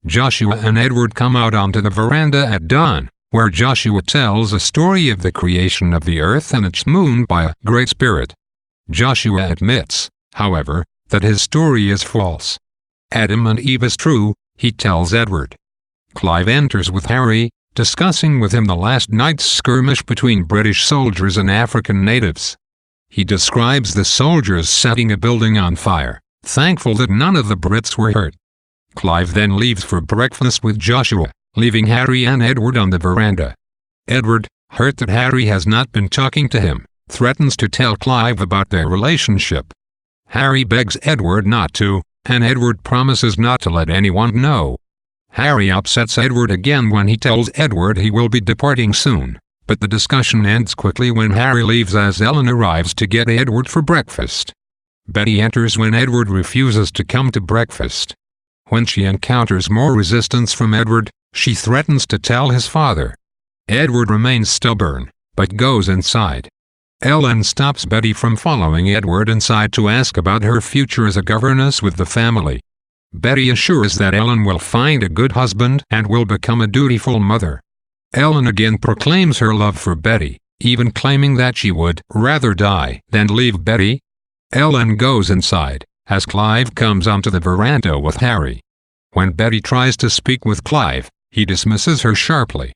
Joshua and Edward come out onto the veranda at dawn, where Joshua tells a story of the creation of the earth and its moon by a great spirit. Joshua admits, however, that his story is false. Adam and Eve is true, he tells Edward. Clive enters with Harry, discussing with him the last night's skirmish between British soldiers and African natives. He describes the soldiers setting a building on fire, thankful that none of the Brits were hurt. Clive then leaves for breakfast with Joshua, leaving Harry and Edward on the veranda. Edward, hurt that Harry has not been talking to him, threatens to tell Clive about their relationship. Harry begs Edward not to, and Edward promises not to let anyone know. Harry upsets Edward again when he tells Edward he will be departing soon, but the discussion ends quickly when Harry leaves as Ellen arrives to get Edward for breakfast. Betty enters when Edward refuses to come to breakfast. When she encounters more resistance from Edward, she threatens to tell his father. Edward remains stubborn, but goes inside. Ellen stops Betty from following Edward inside to ask about her future as a governess with the family. Betty assures that Ellen will find a good husband and will become a dutiful mother. Ellen again proclaims her love for Betty, even claiming that she would rather die than leave Betty. Ellen goes inside, as Clive comes onto the veranda with Harry. When Betty tries to speak with Clive, he dismisses her sharply.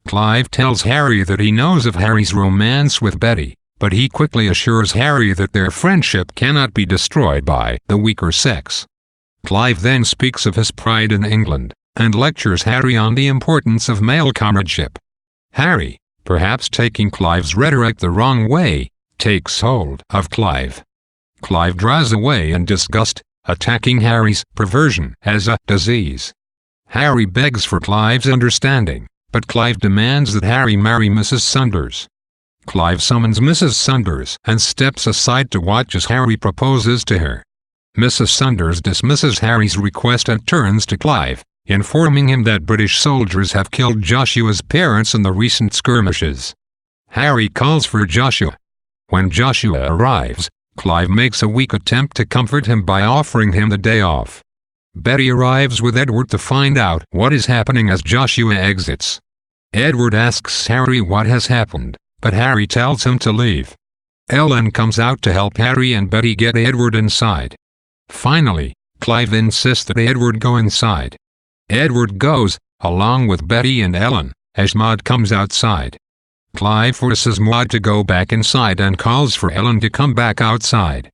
Clive tells Harry that he knows of Harry's romance with Betty, but he quickly assures Harry that their friendship cannot be destroyed by the weaker sex. Clive then speaks of his pride in England, and lectures Harry on the importance of male comradeship. Harry, perhaps taking Clive's rhetoric the wrong way, takes hold of Clive. Clive draws away in disgust, attacking Harry's perversion as a disease. Harry begs for Clive's understanding, but Clive demands that Harry marry Mrs. Saunders. Clive summons Mrs. Saunders and steps aside to watch as Harry proposes to her. Mrs. Saunders dismisses Harry's request and turns to Clive, informing him that British soldiers have killed Joshua's parents in the recent skirmishes. Harry calls for Joshua. When Joshua arrives, Clive makes a weak attempt to comfort him by offering him the day off. Betty arrives with Edward to find out what is happening as Joshua exits. Edward asks Harry what has happened, but Harry tells him to leave. Ellen comes out to help Harry and Betty get Edward inside. Finally, Clive insists that Edward go inside. Edward goes, along with Betty and Ellen, as Maud comes outside. Clive forces Maud to go back inside and calls for Ellen to come back outside.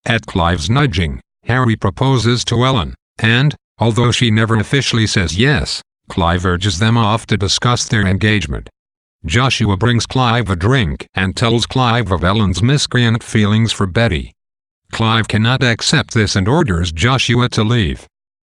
At Clive's nudging, Harry proposes to Ellen, and, although she never officially says yes, Clive urges them off to discuss their engagement. Joshua brings Clive a drink and tells Clive of Ellen's miscreant feelings for Betty. Clive cannot accept this and orders Joshua to leave.